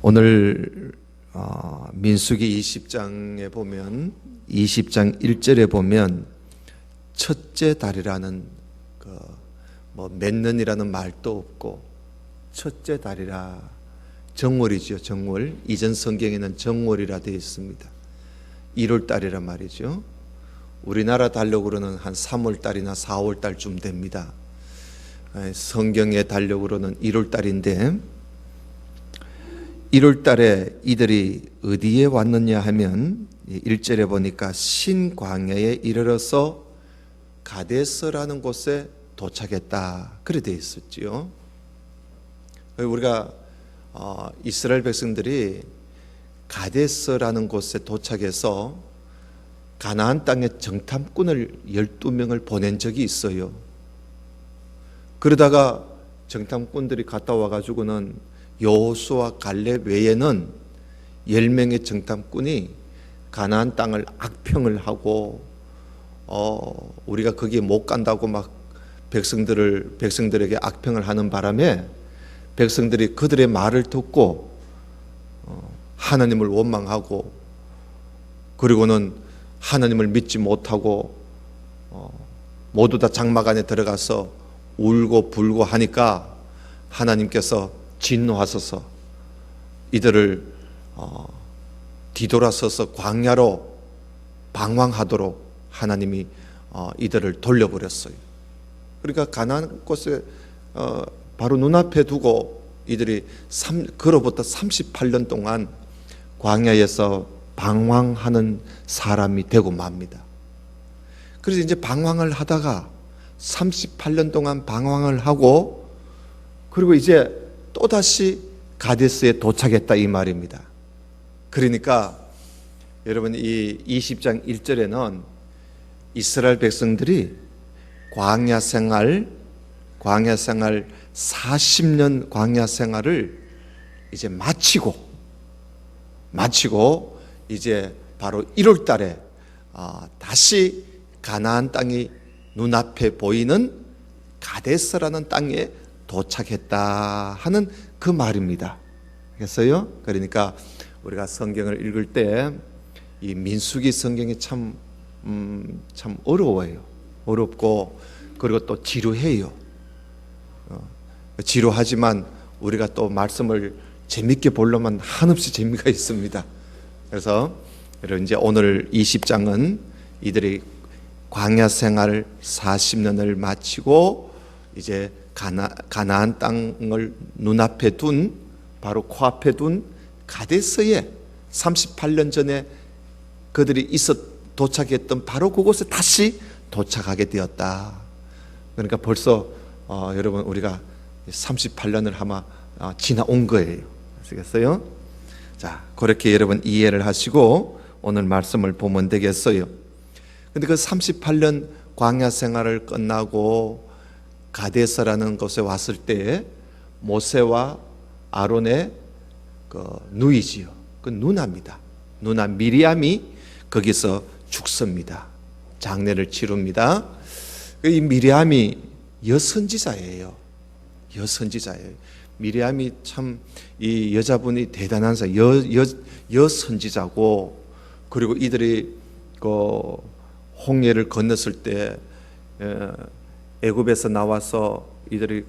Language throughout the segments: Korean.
오늘 민수기 20장에 보면 20장 1절에 보면 첫째 달이라는 몇 년이라는 말도 없고 첫째 달이라 정월이죠. 정월. 이전 성경에는 정월이라 되어 있습니다. 1월 달이란 말이죠. 우리나라 달력으로는 한 3월 달이나 4월 달쯤 됩니다. 성경의 달력으로는 1월 달인데 1월 달에 이들이 어디에 왔느냐 하면 1절에 보니까 신광야에 이르러서 가데스라는 곳에 도착했다. 그래 되어 있었지요. 우리가 이스라엘 백성들이 가데스라는 곳에 도착해서 가나안 땅에 정탐꾼을 12명을 보낸 적이 있어요. 그러다가 정탐꾼들이 갔다 와가지고는 여호수아 갈렙 외에는 10명의 정탐꾼이 가나안 땅을 악평을 하고 우리가 거기에 못 간다고 막 백성들에게 악평을 하는 바람에 백성들이 그들의 말을 듣고 하나님을 원망하고 그리고는 하나님을 믿지 못하고 모두 다 장막 안에 들어가서 울고 불고 하니까 하나님께서 진노하셔서 이들을 뒤돌아서서 광야로 방황하도록 하나님이 이들을 돌려버렸어요. 그러니까 가나안 곳에 바로 눈앞에 두고 이들이 그로부터 38년 동안 광야에서 방황하는 사람이 되고 맙니다. 그래서 이제 방황을 하다가 38년 동안 방황을 하고 그리고 이제 또다시 가데스에 도착했다 이 말입니다. 그러니까 여러분 이 20장 1절에는 이스라엘 백성들이 광야 생활 40년 광야 생활을 이제 마치고 이제 바로 1월 달에 다시 가나안 땅이 눈앞에 보이는 가데스라는 땅에 도착했다 하는 그 말입니다. 알겠어요? 그러니까 우리가 성경을 읽을 때 이 민수기 성경이 참 어려워요. 어렵고 그리고 또 지루해요. 지루하지만 우리가 또 말씀을 재밌게 보려면 한없이 재미가 있습니다. 그래서 이제 오늘 20장은 이들이 광야 생활 40년을 마치고 이제 가나안 땅을 눈앞에 둔 바로 코앞에 둔 가데스에 38년 전에 그들이 도착했던 바로 그곳에 다시 도착하게 되었다. 그러니까 벌써 여러분 우리가 38년을 아마 지나온 거예요. 아시겠어요? 자, 그렇게 여러분 이해를 하시고 오늘 말씀을 보면 되겠어요. 근데 그 38년 광야 생활을 끝나고 가데스라는 곳에 왔을 때 모세와 아론의 그 누이지요. 그 누나입니다. 누나 미리암이 거기서 죽습니다. 장례를 치릅니다. 이 미리암이 여선지자예요. 미리암이 참 이 여자분이 대단한 사람, 여선지자고 그리고 이들이 그 홍해를 건넜을 때 애굽에서 나와서 이들이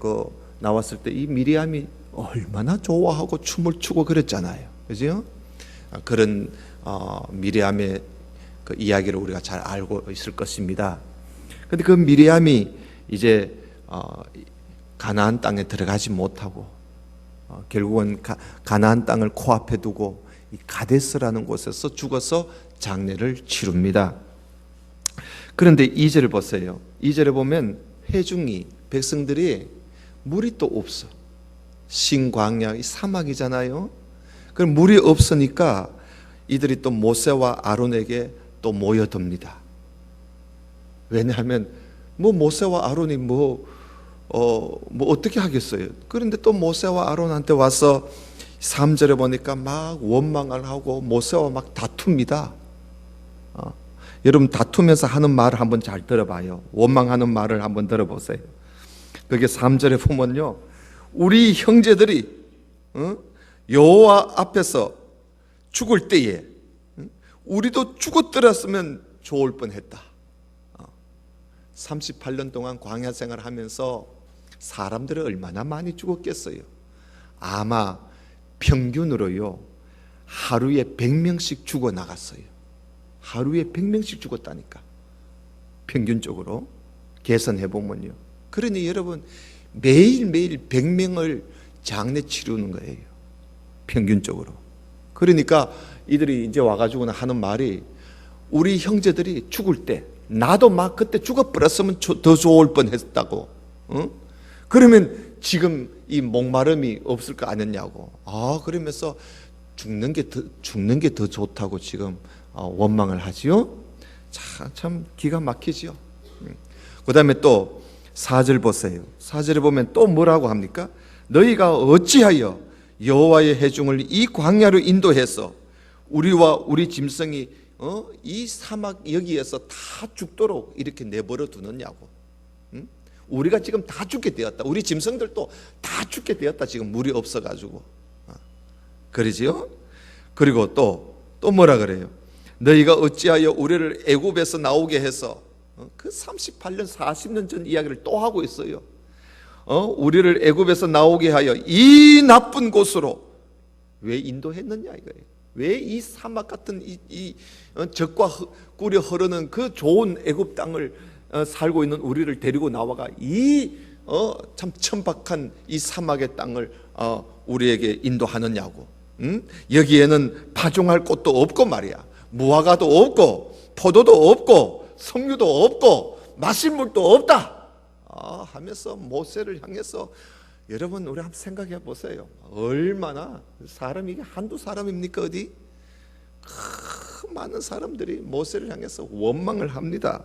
나왔을 때 이 미리암이 얼마나 좋아하고 춤을 추고 그랬잖아요. 그죠? 그런 미리암의 그 이야기를 우리가 잘 알고 있을 것입니다. 그런데 그 미리암이 이제 가나안 땅에 들어가지 못하고 결국은 가나안 땅을 코앞에 두고 이 가데스라는 곳에서 죽어서 장례를 치릅니다. 그런데 2절을 보세요. 2절에 보면 회중이 백성들이 물이 또 없어. 신광야 이 사막이잖아요. 그럼 물이 없으니까 이들이 또 모세와 아론에게 또 모여듭니다. 왜냐하면 모세와 아론이 어떻게 하겠어요? 그런데 또 모세와 아론한테 와서 3절에 보니까 막 원망을 하고 모세와 막 다툽니다. 여러분 다투면서 하는 말을 한번 잘 들어봐요. 원망하는 말을 한번 들어보세요. 그게 3절에 보면요, 우리 형제들이 여호와 앞에서 죽을 때에 우리도 죽었더랬으면 좋을 뻔했다. 38년 동안 광야 생활하면서 사람들은 얼마나 많이 죽었겠어요. 아마 평균으로요 하루에 100명씩 죽어나갔어요. 하루에 100명씩 죽었다니까. 평균적으로 계산해보면요. 그러니 여러분 매일매일 100명을 장례 치르는 거예요. 평균적으로. 그러니까 이들이 이제 와가지고는 하는 말이, 우리 형제들이 죽을 때 나도 막 그때 죽어버렸으면 더 좋을 뻔했다고. 그러면 지금 이 목마름이 없을 거 아니냐고. 그러면서 죽는 게 더 좋다고 지금 원망을 하지요. 참 기가 막히지요. 그 다음에 또 4절 보세요. 4절에 보면 또 뭐라고 합니까? 너희가 어찌하여 여호와의 회중을 이 광야로 인도해서 우리와 우리 짐승이 이 사막 여기에서 다 죽도록 이렇게 내버려 두느냐고. 우리가 지금 다 죽게 되었다. 우리 짐승들도 다 죽게 되었다. 지금 물이 없어가지고. 그러지요? 그리고 또 뭐라 그래요? 너희가 어찌하여 우리를 애굽에서 나오게 해서, 그 38년 40년 전 이야기를 또 하고 있어요. 우리를 애굽에서 나오게 하여 이 나쁜 곳으로 왜 인도했느냐 이거예요. 왜 이 사막 같은 이 젖과 꿀이 흐르는 그 좋은 애굽 땅을 살고 있는 우리를 데리고 나와가 이 참 천박한 이 사막의 땅을 우리에게 인도하느냐고. 여기에는 파종할 곳도 없고 말이야. 무화과도 없고 포도도 없고 석류도 없고 마실 물도 없다 하면서 모세를 향해서, 여러분 우리 한번 생각해 보세요. 얼마나 사람이, 이게 한두 사람입니까? 어디? 그 많은 사람들이 모세를 향해서 원망을 합니다.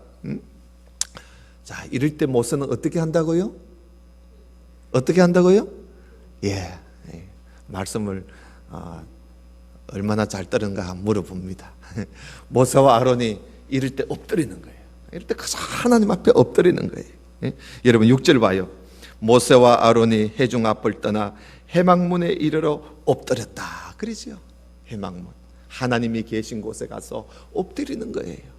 자, 이럴 때 모세는 어떻게 한다고요? 어떻게 한다고요? 말씀을 얼마나 잘 따르는가 물어봅니다. 모세와 아론이 이럴 때 엎드리는 거예요. 이럴 때 하나님 앞에 엎드리는 거예요. 여러분 6절 봐요. 모세와 아론이 회중 앞을 떠나 회막문에 이르러 엎드렸다. 그러지요. 회막문, 하나님이 계신 곳에 가서 엎드리는 거예요.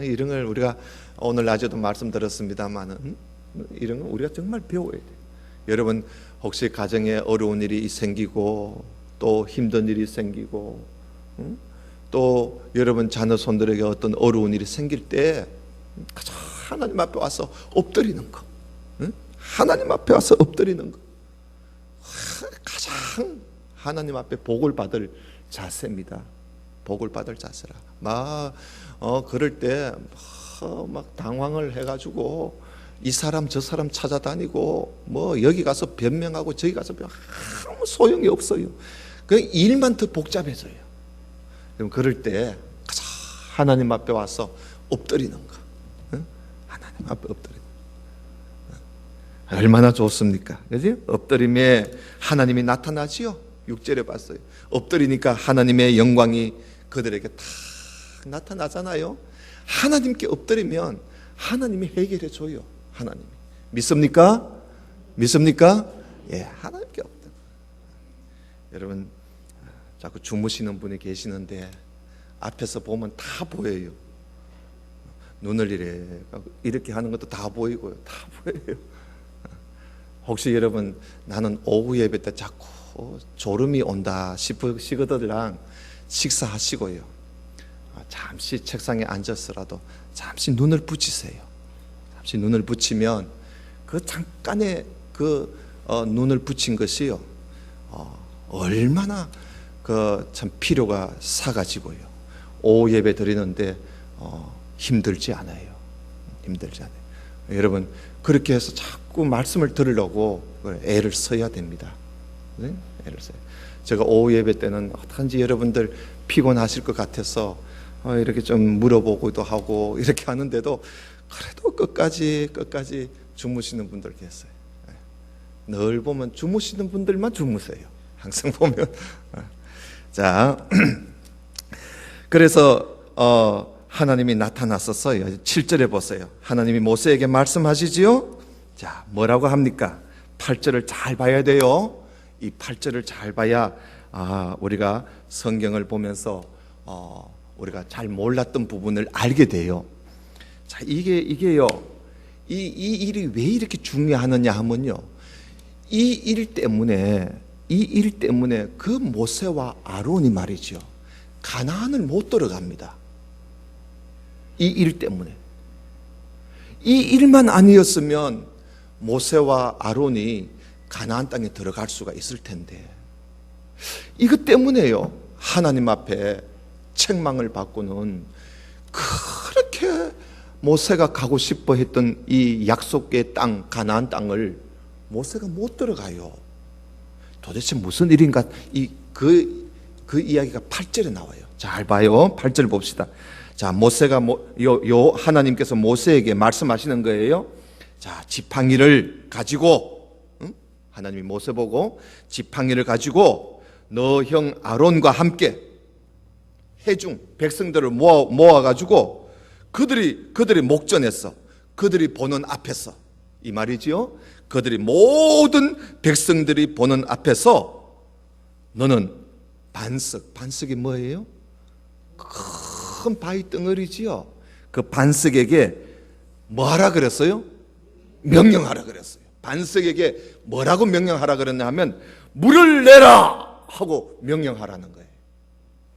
이런 걸 우리가 오늘 낮에도 말씀드렸습니다만은, 이런 걸 우리가 정말 배워야 돼요. 여러분 혹시 가정에 어려운 일이 생기고 또 힘든 일이 생기고 또 여러분 자녀 손들에게 어떤 어려운 일이 생길 때 가장 하나님 앞에 와서 엎드리는 거, 하나님 앞에 와서 엎드리는 거, 가장 하나님 앞에 복을 받을 자세입니다. 복을 받을 자세라. 그럴 때 막 당황을 해가지고 이 사람 저 사람 찾아다니고 뭐 여기 가서 변명하고 저기 가서 아무 소용이 없어요. 그 일만 더 복잡해져요. 그럼 그럴 때 가장 하나님 앞에 와서 엎드리는 거, 하나님 앞에 엎드리는 거. 얼마나 좋습니까? 그지? 엎드림에 하나님이 나타나지요. 6절에 봤어요. 엎드리니까 하나님의 영광이 그들에게 다 나타나잖아요. 하나님께 엎드리면 하나님이 해결해 줘요. 하나님이. 믿습니까? 믿습니까? 하나님께 엎드려. 여러분 자꾸 주무시는 분이 계시는데 앞에서 보면 다 보여요. 눈을 이렇게 하는 것도 다 보이고요. 다 보여요. 혹시 여러분 나는 오후 예배 때 자꾸 졸음이 온다 싶으시거들랑 식사하시고요, 잠시 책상에 앉아서라도 잠시 눈을 붙이세요. 잠시 눈을 붙이면 그 잠깐의 눈을 붙인 것이요, 얼마나 참 피로가 사가지고요, 오후 예배 드리는데 힘들지 않아요. 힘들지 않아요. 여러분 그렇게 해서 자꾸 말씀을 들으려고 애를 써야 됩니다. 네? 애를 써요. 제가 오후 예배 때는 어떤지 여러분들 피곤하실 것 같아서 이렇게 좀 물어보기도 하고 이렇게 하는데도 그래도 끝까지 주무시는 분들 계세요. 늘 보면 주무시는 분들만 주무세요. 항상 보면. 자, 그래서 하나님이 나타났었어요. 7절에 보세요. 하나님이 모세에게 말씀하시지요. 자, 뭐라고 합니까? 8절을 잘 봐야 돼요. 이 8절을 잘 봐야 우리가 성경을 보면서 우리가 잘 몰랐던 부분을 알게 돼요. 자, 이게요. 이 일이 왜 이렇게 중요하느냐 하면요. 이 일 때문에 그 모세와 아론이 말이죠. 가나안을 못 들어갑니다. 이 일 때문에. 이 일만 아니었으면 모세와 아론이 가나안 땅에 들어갈 수가 있을 텐데, 이것 때문에요. 하나님 앞에 책망을 받고는 그렇게 모세가 가고 싶어 했던 이 약속의 땅, 가나안 땅을 모세가 못 들어가요. 도대체 무슨 일인가? 그 이야기가 8절에 나와요. 잘 봐요. 8절 봅시다. 자, 모세가 하나님께서 모세에게 말씀하시는 거예요. 자, 지팡이를 가지고, 하나님이 모세 보고 지팡이를 가지고 너 형 아론과 함께 회중 백성들을 모아가지고 그들이 목전에서, 그들이 보는 앞에서, 이 말이지요. 그들이 모든 백성들이 보는 앞에서 너는 반석이 뭐예요? 큰 바위 덩어리지요. 그 반석에게 뭐 하라 그랬어요? 명령하라 그랬어요. 반석에게 뭐라고 명령하라 그랬냐 하면 물을 내라 하고 명령하라는 거예요.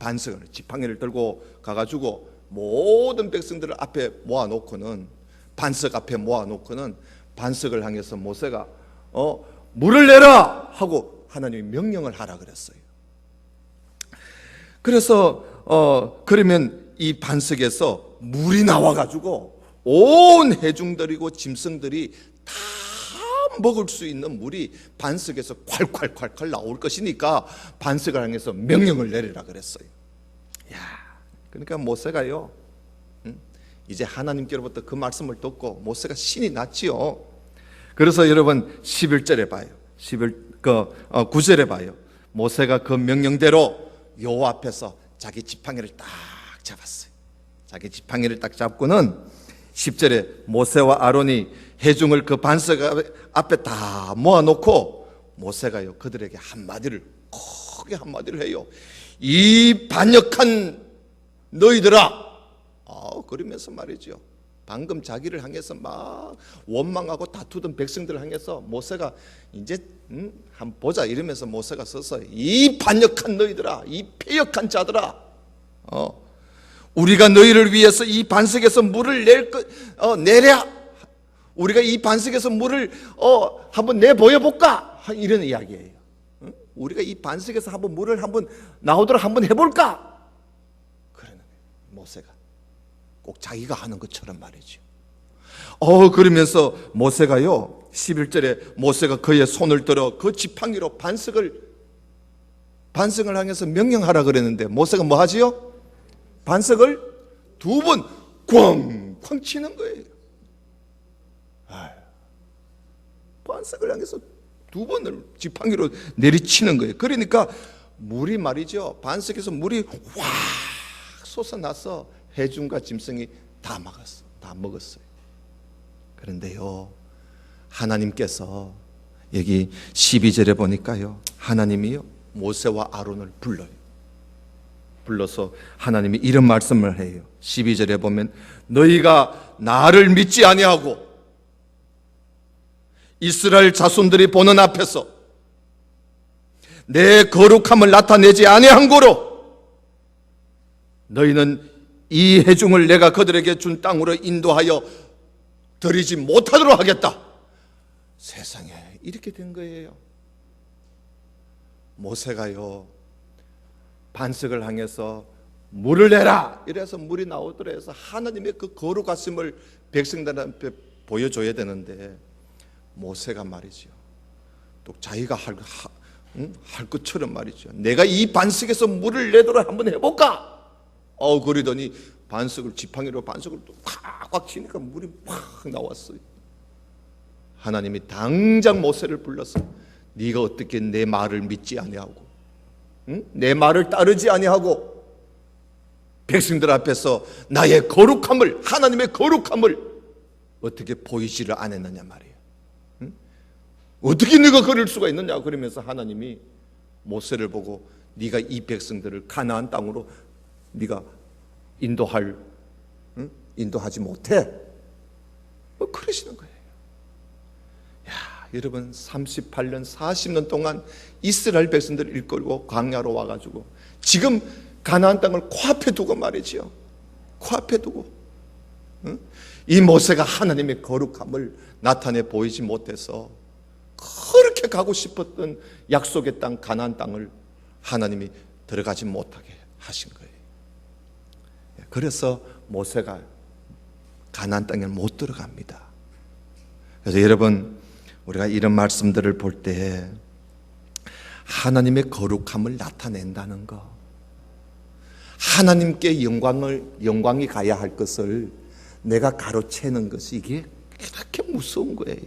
반석을, 지팡이를 들고 가가지고 모든 백성들을 앞에 모아놓고는, 반석 앞에 모아놓고는 반석을 향해서 모세가 물을 내라 하고 하나님이 명령을 하라 그랬어요. 그래서 그러면 이 반석에서 물이 나와가지고 온 회중들이고 짐승들이 다 먹을 수 있는 물이 반석에서 콸콸콸콸 나올 것이니까 반석을 향해서 명령을 내리라 그랬어요. 야, 그러니까 모세가요, 이제 하나님께로부터 그 말씀을 듣고 모세가 신이 났지요. 그래서 여러분 11절에 봐요. 9절에 봐요. 모세가 그 명령대로 여호와 앞에서 자기 지팡이를 딱 잡았어요. 자기 지팡이를 딱 잡고는 10절에 모세와 아론이 회중을 그 반석 앞에 다 모아놓고 모세가요 그들에게 크게 한마디를 해요. 이 반역한 너희들아, 그러면서 말이죠. 방금 자기를 향해서 막 원망하고 다투던 백성들을 향해서 모세가 이제 한번 보자 이러면서 모세가 서서 이 반역한 너희들아, 이 패역한 자들아, 우리가 너희를 위해서 이 반석에서 물을 내랴. 우리가 이 반석에서 물을 한번 내보여 볼까? 이런 이야기예요. 우리가 이 반석에서 한번 물을 한번 나오도록 한번 해볼까? 그러는 모세가 꼭 자기가 하는 것처럼 말이죠. 그러면서 모세가요 11절에 모세가 그의 손을 들어 그 지팡이로 반석을 향해서 명령하라 그랬는데 모세가 뭐 하지요? 반석을 두 번 꽝꽝 치는 거예요. 반석을 향해서 두 번을 지팡이로 내리치는 거예요. 그러니까 물이 말이죠, 반석에서 물이 확 솟아나서 회중과 짐승이 다 먹었어요. 그런데요, 하나님께서 여기 12절에 보니까요, 하나님이요 모세와 아론을 불러서 하나님이 이런 말씀을 해요. 12절에 보면 너희가 나를 믿지 아니하고 이스라엘 자손들이 보는 앞에서 내 거룩함을 나타내지 아니한 고로 너희는 이 회중을 내가 그들에게 준 땅으로 인도하여 들이지 못하도록 하겠다. 세상에 이렇게 된 거예요. 모세가요 반석을 향해서 물을 내라 이래서 물이 나오더라 해서 하나님의 그 거룩하심을 백성들한테 보여줘야 되는데 모세가 말이죠 또 자기가 할 것처럼 말이죠 내가 이 반석에서 물을 내도록 한번 해볼까? 그러더니 지팡이로 반석을 또 꽉꽉 치니까 물이 팍 나왔어요. 하나님이 당장 모세를 불러서 네가 어떻게 내 말을 믿지 아니하고 내 말을 따르지 아니하고 백성들 앞에서 나의 거룩함을, 하나님의 거룩함을 어떻게 보이지를 않았느냐 말이에요. 어떻게 네가 그럴 수가 있느냐. 그러면서 하나님이 모세를 보고 네가 이 백성들을 가나안 땅으로 네가 인도하지 못해. 뭐 그러시는 거예요. 야, 여러분 38년 40년 동안 이스라엘 백성들을 이끌고 광야로 와가지고 지금 가나안 땅을 코앞에 두고 말이지요. 코앞에 두고 이 모세가 하나님의 거룩함을 나타내 보이지 못해서 그렇게 가고 싶었던 약속의 땅 가나안 땅을 하나님이 들어가지 못하게 하신 거예요. 그래서 모세가 가나안 땅에 못 들어갑니다. 그래서 여러분, 우리가 이런 말씀들을 볼 때 하나님의 거룩함을 나타낸다는 거, 하나님께 영광이 가야 할 것을 내가 가로채는 것이 이게 그렇게 무서운 거예요.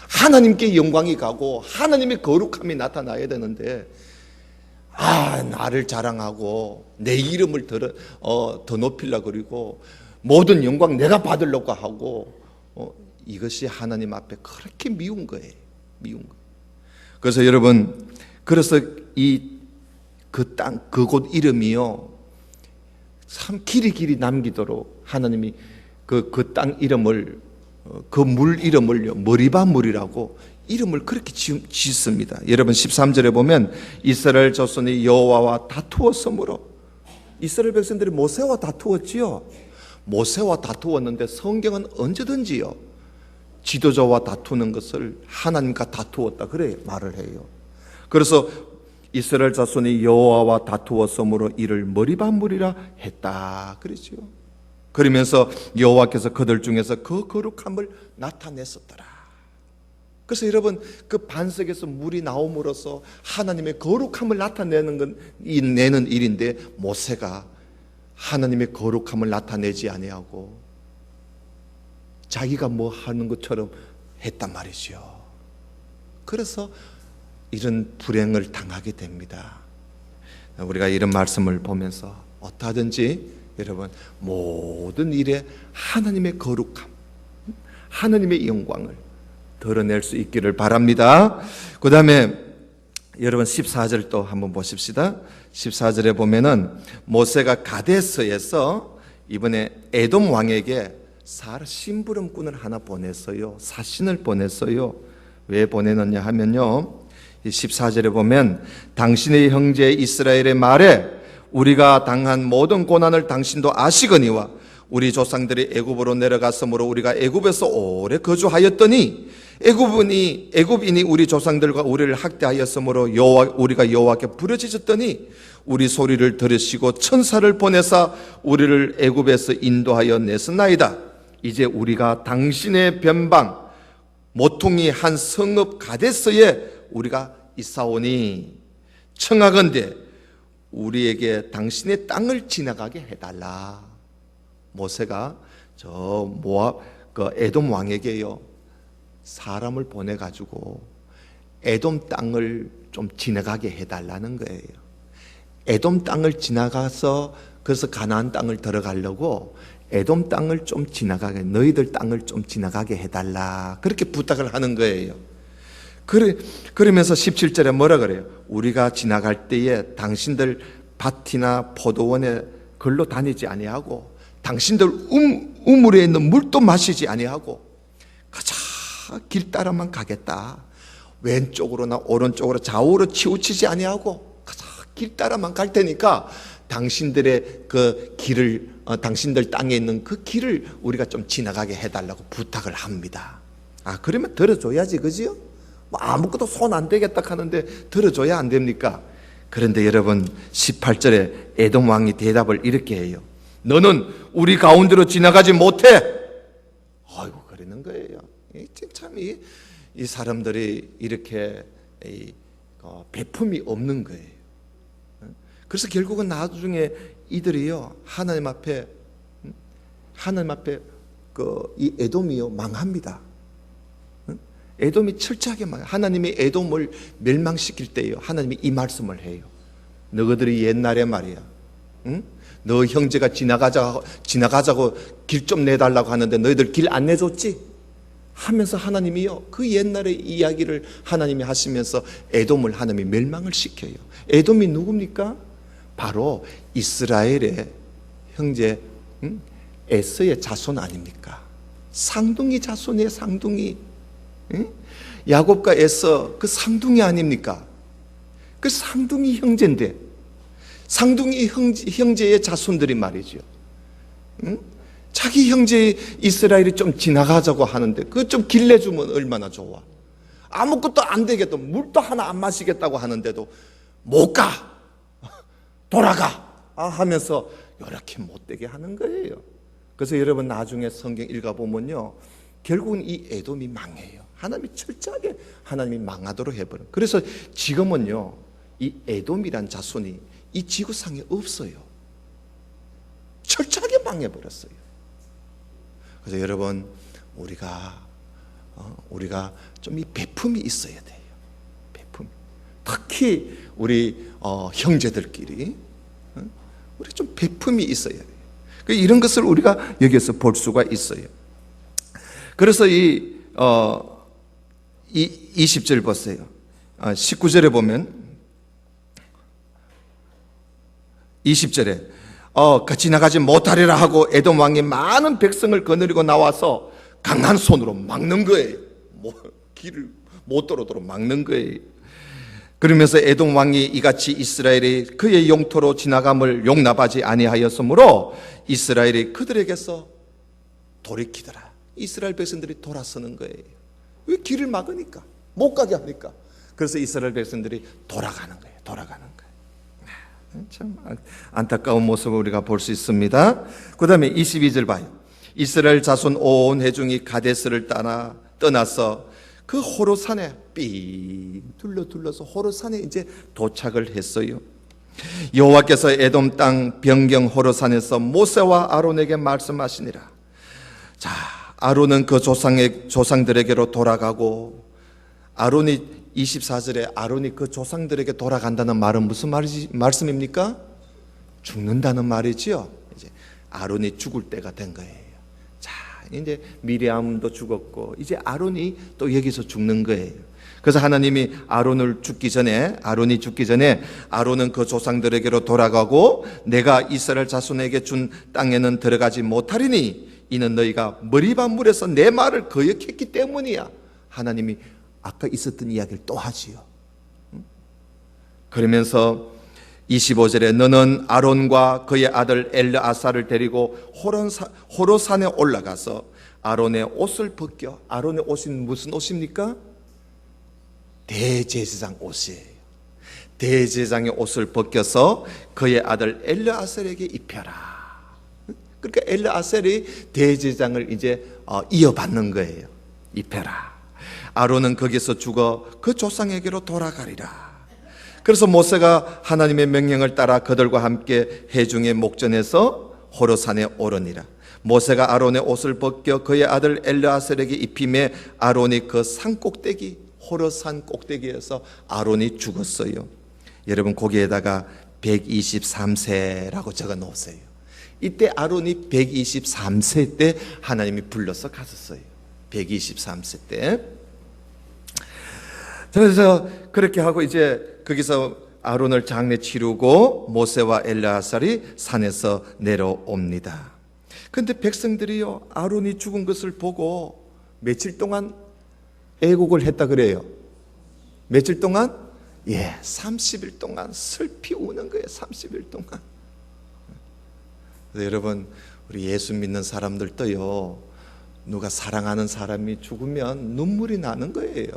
하나님께 영광이 가고 하나님의 거룩함이 나타나야 되는데, 나를 자랑하고 내 이름을 더 높이려고 그리고 모든 영광 내가 받으려고 하고, 이것이 하나님 앞에 그렇게 미운 거예요. 미운 거. 그래서 여러분, 그래서 그 땅, 그곳 이름이요, 참 길이 남기도록 하나님이 그 땅 이름을, 그 물 이름을요, 머리바 물이라고 이름을 그렇게 짓습니다. 여러분 13절에 보면 이스라엘 자손이 여호와와 다투었으므로, 이스라엘 백성들이 모세와 다투었지요. 모세와 다투었는데 성경은 언제든지요, 지도자와 다투는 것을 하나님과 다투었다 그래 말을 해요. 그래서 이스라엘 자손이 여호와와 다투었으므로 이를 머리반물이라 했다 그러지요. 그러면서 여호와께서 그들 중에서 그 거룩함을 나타냈었더라. 그래서 여러분, 그 반석에서 물이 나옴으로써 하나님의 거룩함을 나타내는 일인데, 모세가 하나님의 거룩함을 나타내지 아니하고 자기가 뭐 하는 것처럼 했단 말이죠. 그래서 이런 불행을 당하게 됩니다. 우리가 이런 말씀을 보면서 어떠하든지 여러분, 모든 일에 하나님의 거룩함, 하나님의 영광을 드러낼 수 있기를 바랍니다. 그 다음에 여러분 14절 또 한번 보십시다. 14절에 보면은 모세가 가데스에서 이번에 에돔 왕에게 심부름꾼을 하나 보냈어요. 사신을 보냈어요. 왜 보내느냐 하면요, 14절에 보면 당신의 형제 이스라엘의 말에 우리가 당한 모든 고난을 당신도 아시거니와 우리 조상들이 애굽으로 내려갔으므로 우리가 애굽에서 오래 거주하였더니 애굽인이 우리 조상들과 우리를 학대하였으므로 우리가 여호와께 부르짖었더니 우리 소리를 들으시고 천사를 보내사 우리를 애굽에서 인도하여 내었나이다. 이제 우리가 당신의 변방 모퉁이 한 성읍 가데스에 우리가 있사오니 청하건대 우리에게 당신의 땅을 지나가게 해달라. 모세가 저 모압 에돔 왕에게요, 사람을 보내가지고 에돔 땅을 좀 지나가게 해달라는 거예요. 에돔 땅을 지나가서 그래서 가나안 땅을 들어가려고 에돔 땅을 좀 지나가게, 너희들 땅을 좀 지나가게 해달라, 그렇게 부탁을 하는 거예요. 그러면서 17절에 뭐라 그래요? 우리가 지나갈 때에 당신들 밭이나 포도원에 걸로 다니지 아니하고 당신들 우물에 있는 물도 마시지 아니하고 가자 길 따라만 가겠다. 왼쪽으로나 오른쪽으로 좌우로 치우치지 아니하고 가자 길 따라만 갈 테니까 당신들의 그 길을, 당신들 땅에 있는 그 길을 우리가 좀 지나가게 해달라고 부탁을 합니다. 그러면 들어줘야지, 그지요? 뭐 아무것도 손 안 대겠다 하는데 들어줘야 안 됩니까? 그런데 여러분 18절에 에돔 왕이 대답을 이렇게 해요. 너는 우리 가운데로 지나가지 못해. 아이고 그러는 거예요. 참 이 사람들이 이렇게 배품이 없는 거예요. 그래서 결국은 나중에 이들이요 하나님 앞에 이 에돔이요 망합니다. 에돔이 철저하게 망해요. 하나님이 에돔을 멸망시킬 때요 하나님이 이 말씀을 해요. 너희들이 옛날에 말이야, 너 형제가 지나가자고 길 좀 내달라고 하는데 너희들 길 안 내줬지? 하면서 하나님이요, 그 옛날의 이야기를 하나님이 하시면서 에돔을 하나님이 멸망을 시켜요. 에돔이 누굽니까? 바로 이스라엘의 형제 에서의 자손 아닙니까? 쌍둥이 자손이에요. 쌍둥이. 야곱과 에서 그 쌍둥이 아닙니까? 그 쌍둥이 형제인데, 쌍둥이 형제의 자손들이 말이죠. 자기 형제 이스라엘이 좀 지나가자고 하는데 그 좀 길내주면 얼마나 좋아. 아무것도 안 되겠다, 물도 하나 안 마시겠다고 하는데도 못 가, 돌아가 하면서 이렇게 못되게 하는 거예요. 그래서 여러분 나중에 성경 읽어보면요, 결국은 이 에돔이 망해요. 하나님이 철저하게 하나님이 망하도록 해버려요. 그래서 지금은요, 이 에돔이란 자손이 이 지구상에 없어요. 철저하게 망해버렸어요. 그래서 여러분, 우리가 좀 이 배품이 있어야 돼요. 배품. 특히 우리 형제들끼리 우리 좀 배품이 있어야 돼요. 이런 것을 우리가 여기서 볼 수가 있어요. 그래서 이 20절 보세요. 19절에 보면 20절에 지나가지 못하리라 하고 에돔 왕이 많은 백성을 거느리고 나와서 강한 손으로 막는 거예요. 길을 못 들어오도록 막는 거예요. 그러면서 에돔 왕이 이같이 이스라엘이 그의 영토로 지나감을 용납하지 아니하였으므로 이스라엘이 그들에게서 돌이키더라. 이스라엘 백성들이 돌아서는 거예요. 왜? 길을 막으니까, 못 가게 하니까. 그래서 이스라엘 백성들이 돌아가는 거예요. 참 안타까운 모습을 우리가 볼 수 있습니다. 그 다음에 22절 봐요. 이스라엘 자손 온 회중이 가데스를 떠나서 그 호로산에 삥 둘러서 호로산에 이제 도착을 했어요. 여호와께서 에돔 땅 변경 호로산에서 모세와 아론에게 말씀하시니라. 자, 아론은 그 조상들에게로 돌아가고, 아론이 24절에 아론이 그 조상들에게 돌아간다는 말은 무슨 말씀입니까? 죽는다는 말이지요. 이제 아론이 죽을 때가 된 거예요. 자, 이제 미리암도 죽었고 이제 아론이 또 여기서 죽는 거예요. 그래서 하나님이 아론이 죽기 전에 아론은 그 조상들에게로 돌아가고 내가 이스라엘 자손에게 준 땅에는 들어가지 못하리니 이는 너희가 머리반물에서 내 말을 거역했기 때문이야. 하나님이 아까 있었던 이야기를 또 하지요. 그러면서 25절에 너는 아론과 그의 아들 엘르아사를 데리고 호로산에 올라가서 아론의 옷을 벗겨. 아론의 옷은 무슨 옷입니까? 대제사장 옷이에요. 대제사장의 옷을 벗겨서 그의 아들 엘르아셀에게 입혀라. 그러니까 엘르아셀이 대제사장을 이제 이어받는 거예요. 입혀라. 아론은 거기서 죽어 그 조상에게로 돌아가리라. 그래서 모세가 하나님의 명령을 따라 그들과 함께 회중의 목전에서 호로산에 오르니라. 모세가 아론의 옷을 벗겨 그의 아들 엘르아셀에게 입힘에 아론이 그 산 꼭대기, 호로산 꼭대기에서 아론이 죽었어요. 여러분 거기에다가 123세라고 적어 놓으세요. 이때 아론이 123세 때 하나님이 불러서 갔었어요. 123세 때. 그래서 그렇게 하고 이제 거기서 아론을 장례 치르고 모세와 엘르아살이 산에서 내려옵니다. 그런데 백성들이요, 아론이 죽은 것을 보고 며칠 동안 애곡을 했다 그래요. 며칠 동안? 30일 동안 슬피 우는 거예요. 30일 동안. 여러분, 우리 예수 믿는 사람들도요, 누가 사랑하는 사람이 죽으면 눈물이 나는 거예요.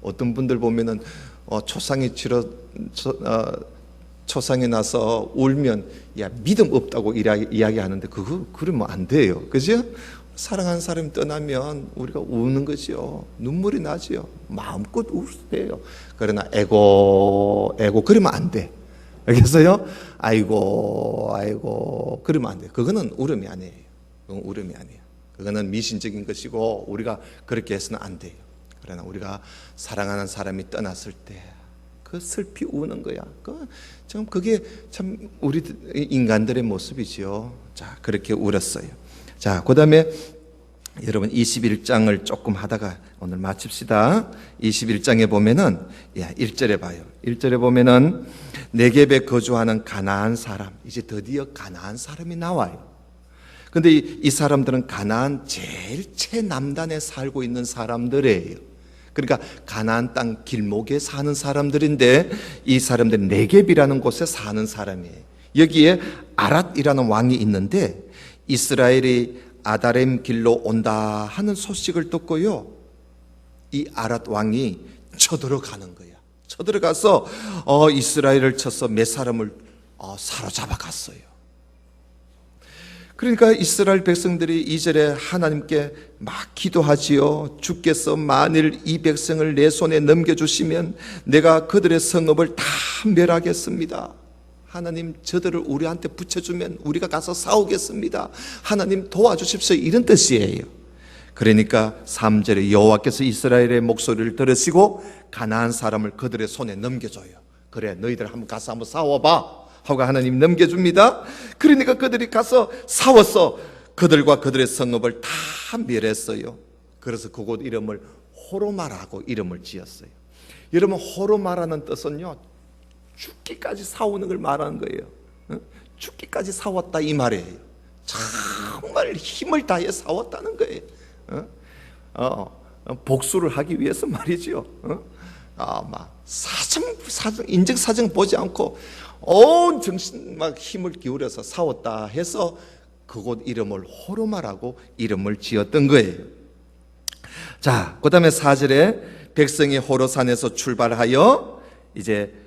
어떤 분들 보면은 초상이 나서 울면 믿음 없다고 이야기하는데 그러면 안 돼요. 그죠? 사랑하는 사람이 떠나면 우리가 우는 거죠. 눈물이 나죠. 마음껏 우세요. 그러나 애고 그러면 안 돼. 알겠어요? 아이고 그러면 안 돼. 그거는 울음이 아니에요. 그건 울음이 아니에요. 그거는 미신적인 것이고 우리가 그렇게 해서는 안 돼요. 그러나 우리가 사랑하는 사람이 떠났을 때 그 슬피 우는 거야. 참 그게 참 우리 인간들의 모습이지요. 자, 그렇게 울었어요. 자, 그다음에 여러분 21장을 조금 하다가 오늘 마칩시다. 21장에 보면은 1절에 봐요. 1절에 보면은 네겝에 거주하는 가나안 사람, 이제 드디어 가나안 사람이 나와요. 근데 이 사람들은 가나안 제일 최남단에 살고 있는 사람들이에요. 그러니까 가나안 땅 길목에 사는 사람들인데 이 사람들은 네겝이라는 곳에 사는 사람이에요. 여기에 아랏이라는 왕이 있는데 이스라엘이 아다렘 길로 온다 하는 소식을 듣고요, 이 아랏 왕이 쳐들어가는 거야. 쳐들어가서 이스라엘을 쳐서 몇 사람을 사로잡아 갔어요. 그러니까 이스라엘 백성들이 2절에 하나님께 막 기도하지요. 주께서 만일 이 백성을 내 손에 넘겨주시면 내가 그들의 성읍을 다 멸하겠습니다. 하나님, 저들을 우리한테 붙여주면 우리가 가서 싸우겠습니다. 하나님 도와주십시오, 이런 뜻이에요. 그러니까 3절에 여호와께서 이스라엘의 목소리를 들으시고 가나안 사람을 그들의 손에 넘겨줘요. 그래, 너희들 한번 가서 한번 싸워봐 하고 하나님 넘겨줍니다. 그러니까 그들이 가서 싸워서 그들과 그들의 성읍을 다 멸했어요. 그래서 그곳 이름을 호르마라고 이름을 지었어요. 여러분, 호르마라는 뜻은요, 죽기까지 싸우는 걸 말하는 거예요. 죽기까지 싸웠다 이 말이에요. 정말 힘을 다해 싸웠다는 거예요. 복수를 하기 위해서 말이죠. 막 사정 인적 사정 보지 않고 온 정신 막 힘을 기울여서 싸웠다 해서 그곳 이름을 호르마라고 이름을 지었던 거예요. 자, 그다음에 4절에 백성이 호르산에서 출발하여 이제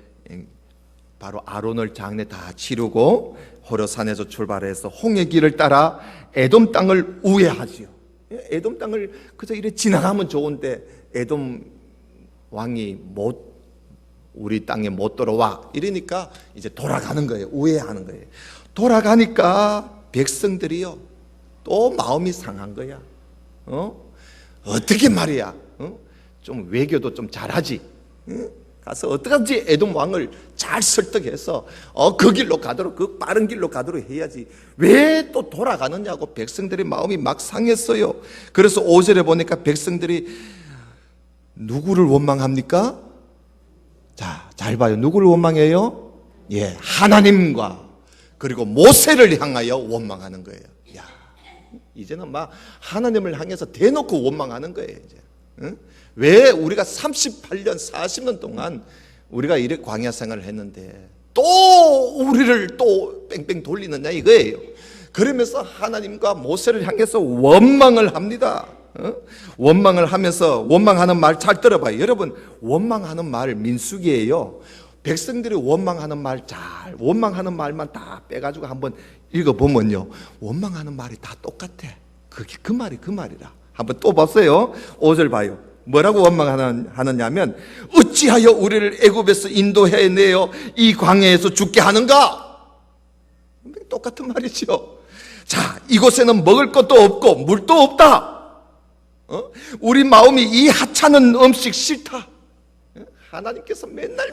바로 아론을 장례 다 치르고 호르산에서 출발해서 홍해 길을 따라 에돔 땅을 우회하지요. 에돔 땅을 그저 이래 지나가면 좋은데 에돔 왕이 우리 땅에 못 들어와 이러니까 이제 돌아가는 거예요. 우회하는 거예요. 돌아가니까 백성들이요, 또 마음이 상한 거야. 어떻게 말이야? 좀 외교도 좀 잘하지. 가서 어떡하지? 에돔 왕을 잘 설득해서 그 길로 가도록, 그 빠른 길로 가도록 해야지. 왜 또 돌아가느냐고 백성들의 마음이 막 상했어요. 그래서 5절에 보니까 백성들이 누구를 원망합니까? 자, 잘 봐요. 누구를 원망해요? 하나님과 그리고 모세를 향하여 원망하는 거예요. 야, 이제는 막 하나님을 향해서 대놓고 원망하는 거예요. 이제. 왜 우리가 38년, 40년 동안 우리가 이렇게 광야 생활을 했는데 또 우리를 또 뺑뺑 돌리느냐 이거예요. 그러면서 하나님과 모세를 향해서 원망을 합니다. 원망을 하면서, 원망하는 말 잘 들어봐요. 여러분, 원망하는 말 민수기예요. 백성들이 원망하는 원망하는 말만 다 빼가지고 한번 읽어보면요, 원망하는 말이 다 똑같아. 그게 그 말이라. 한번 또 보세요. 5절 봐요. 뭐라고 원망하느냐면, 어찌하여 우리를 애굽에서 인도해내어 이 광야에서 죽게 하는가? 똑같은 말이죠. 자, 이곳에는 먹을 것도 없고 물도 없다. 우리 마음이 이 하찮은 음식 싫다. 하나님께서 맨날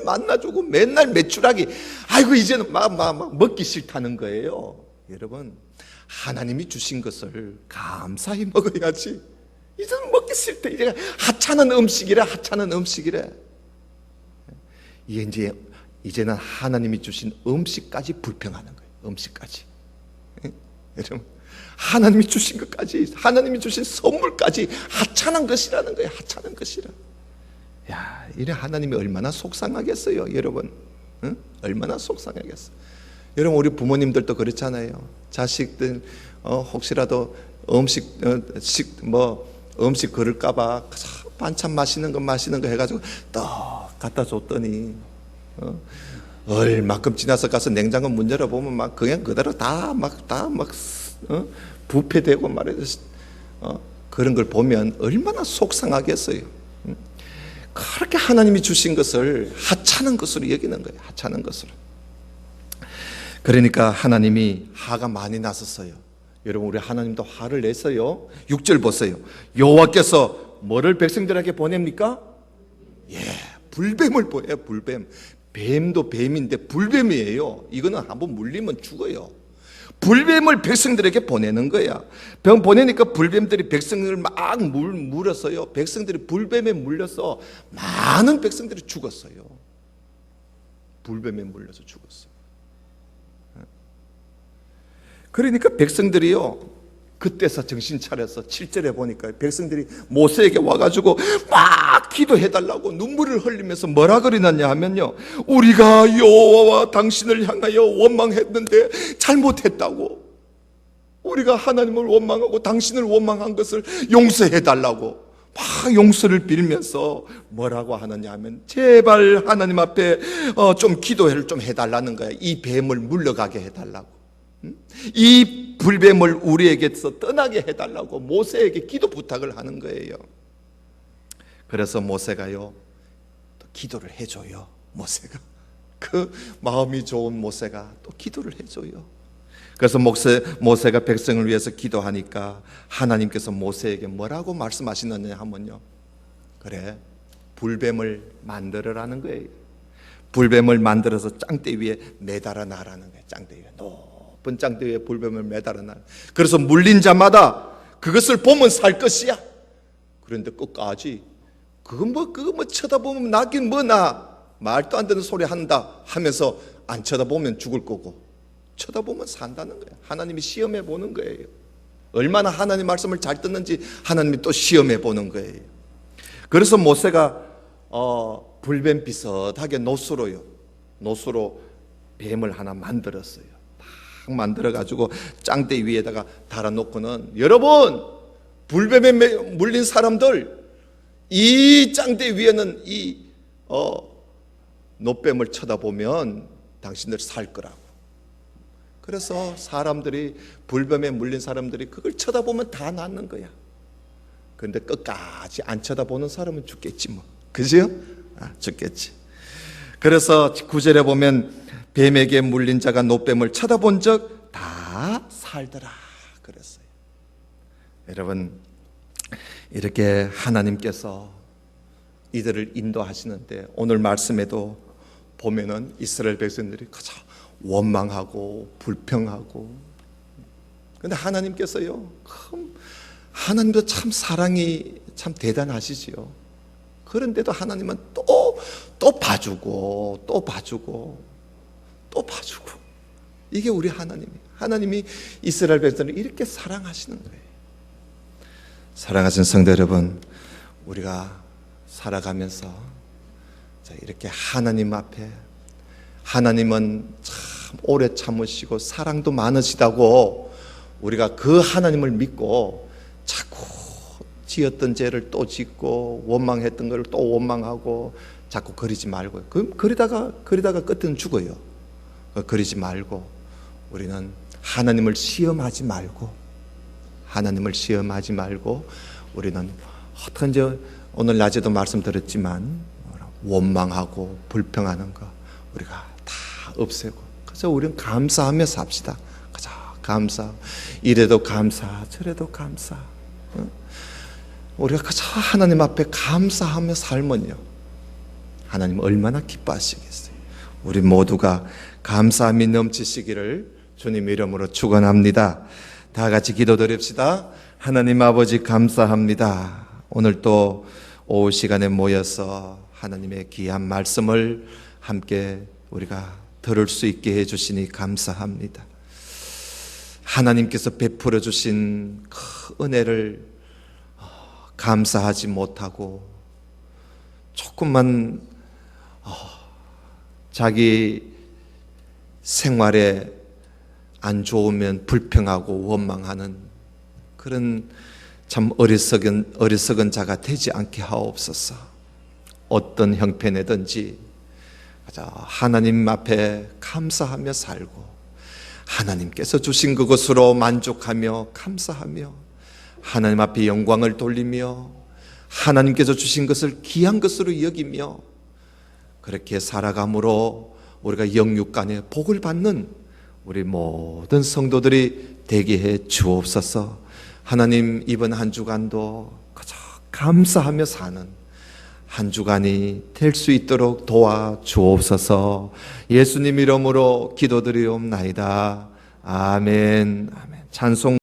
만나주고 맨날 매출하기, 아이고 이제는 막 먹기 싫다는 거예요. 여러분, 하나님이 주신 것을 감사히 먹어야지. 이제는 먹기 싫대. 이제 하찮은 음식이래. 이제는 하나님이 주신 음식까지 불평하는 거예요. 음식까지. 여러분, 하나님이 주신 것까지, 하나님이 주신 선물까지 하찮은 것이라는 거예요. 하찮은 것이라. 야, 이래 하나님이 얼마나 속상하겠어요, 여러분. 얼마나 속상하겠어요. 여러분, 우리 부모님들도 그렇잖아요. 자식들 혹시라도 음식 그럴까봐 반찬 맛있는 거 해가지고 떡 갖다 줬더니 얼마큼 지나서 가서 냉장고 문 열어보면 막 그냥 그대로 다 부패되고 말이죠. 그런 걸 보면 얼마나 속상하겠어요. 그렇게 하나님이 주신 것을 하찮은 것으로 여기는 거예요. 하찮은 것으로. 그러니까 하나님이 화가 많이 났었어요. 여러분, 우리 하나님도 화를 냈어요. 6절 보세요. 여호와께서 뭐를 백성들에게 보냅니까? 불뱀을 보내요. 불뱀. 뱀도 뱀인데 불뱀이에요. 이거는 한번 물리면 죽어요. 불뱀을 백성들에게 보내는 거야. 보내니까 불뱀들이 백성을 막 물었어요. 백성들이 불뱀에 물려서 많은 백성들이 죽었어요. 불뱀에 물려서 죽었어요. 그러니까 백성들이요, 그때서 정신 차려서 7절에 보니까 백성들이 모세에게 와가지고 막 기도해달라고 눈물을 흘리면서 뭐라 그러느냐 하면요, 우리가 여호와와 당신을 향하여 원망했는데 잘못했다고, 우리가 하나님을 원망하고 당신을 원망한 것을 용서해달라고 막 용서를 빌면서 뭐라고 하느냐 하면, 제발 하나님 앞에 좀 기도를 좀 해달라는 거야. 이 뱀을 물러가게 해달라고, 이 불뱀을 우리에게서 떠나게 해달라고 모세에게 기도 부탁을 하는 거예요. 그래서 모세가요, 또 기도를 해줘요. 모세가, 그 마음이 좋은 모세가 또 기도를 해줘요. 그래서 모세가 백성을 위해서 기도하니까 하나님께서 모세에게 뭐라고 말씀하시느냐 하면요, 그래, 불뱀을 만들어라는 거예요. 불뱀을 만들어서 짱대 위에 매달아 놔라는 거예요. 짱대 위에, 높은 짱대 위에 불뱀을 매달아 놔. 그래서 물린 자마다 그것을 보면 살 것이야. 그런데 끝까지 그거 뭐 쳐다보면 나긴 뭐나, 말도 안 되는 소리 한다 하면서 안 쳐다보면 죽을 거고, 쳐다보면 산다는 거예요. 하나님이 시험해 보는 거예요. 얼마나 하나님 말씀을 잘 듣는지 하나님이 또 시험해 보는 거예요. 그래서 모세가 불뱀 비슷하게 노수로 뱀을 하나 만들었어요. 딱 만들어 가지고 짱대 위에다가 달아놓고는, 여러분, 불뱀에 물린 사람들, 이 짱대 위에는 이 노뱀을 쳐다보면 당신들 살 거라고. 그래서 사람들이, 불뱀에 물린 사람들이 그걸 쳐다보면 다 낫는 거야. 그런데 끝까지 안 쳐다보는 사람은 죽겠지 뭐, 그죠? 죽겠지. 그래서 9절에 보면 뱀에게 물린 자가 노뱀을 쳐다본 적 다 살더라 그랬어요. 여러분, 이렇게 하나님께서 이들을 인도하시는데, 오늘 말씀에도 보면은 이스라엘 백성들이 가장 원망하고 불평하고, 근데 하나님께서요, 하나님도 참 사랑이 참 대단하시지요. 그런데도 하나님은 또 봐주고 또 봐주고 또 봐주고. 이게 우리 하나님이 이스라엘 백성을 이렇게 사랑하시는 거예요. 사랑하신 성도 여러분, 우리가 살아가면서 이렇게 하나님 앞에, 하나님은 참 오래 참으시고 사랑도 많으시다고 우리가 그 하나님을 믿고 자꾸 지었던 죄를 또 짓고 원망했던 걸 또 원망하고 자꾸 그러지 말고, 그러다가 끝은 죽어요. 그러지 말고 우리는 하나님을 시험하지 말고 우리는 어떻게, 오늘 낮에도 말씀드렸지만 원망하고 불평하는 거 우리가 다 없애고, 그래서 우리는 감사하며 삽시다. 그저 감사, 이래도 감사, 저래도 감사. 우리가 그저 하나님 앞에 감사하며 살면요, 하나님 얼마나 기뻐하시겠어요. 우리 모두가 감사함이 넘치시기를 주님 이름으로 축원합니다. 다 같이 기도드립시다. 하나님 아버지, 감사합니다. 오늘 또 오후 시간에 모여서 하나님의 귀한 말씀을 함께 우리가 들을 수 있게 해주시니 감사합니다. 하나님께서 베풀어 주신 그 은혜를 감사하지 못하고 조금만 자기 생활에 안 좋으면 불평하고 원망하는 그런 참 어리석은 자가 되지 않게 하옵소서. 어떤 형편이든지 하나님 앞에 감사하며 살고, 하나님께서 주신 그것으로 만족하며 감사하며 하나님 앞에 영광을 돌리며 하나님께서 주신 것을 귀한 것으로 여기며, 그렇게 살아감으로 우리가 영육간에 복을 받는 우리 모든 성도들이 되게 해 주옵소서. 하나님, 이번 한 주간도 그저 감사하며 사는 한 주간이 될 수 있도록 도와 주옵소서. 예수님 이름으로 기도드리옵나이다. 아멘. 아멘. 찬송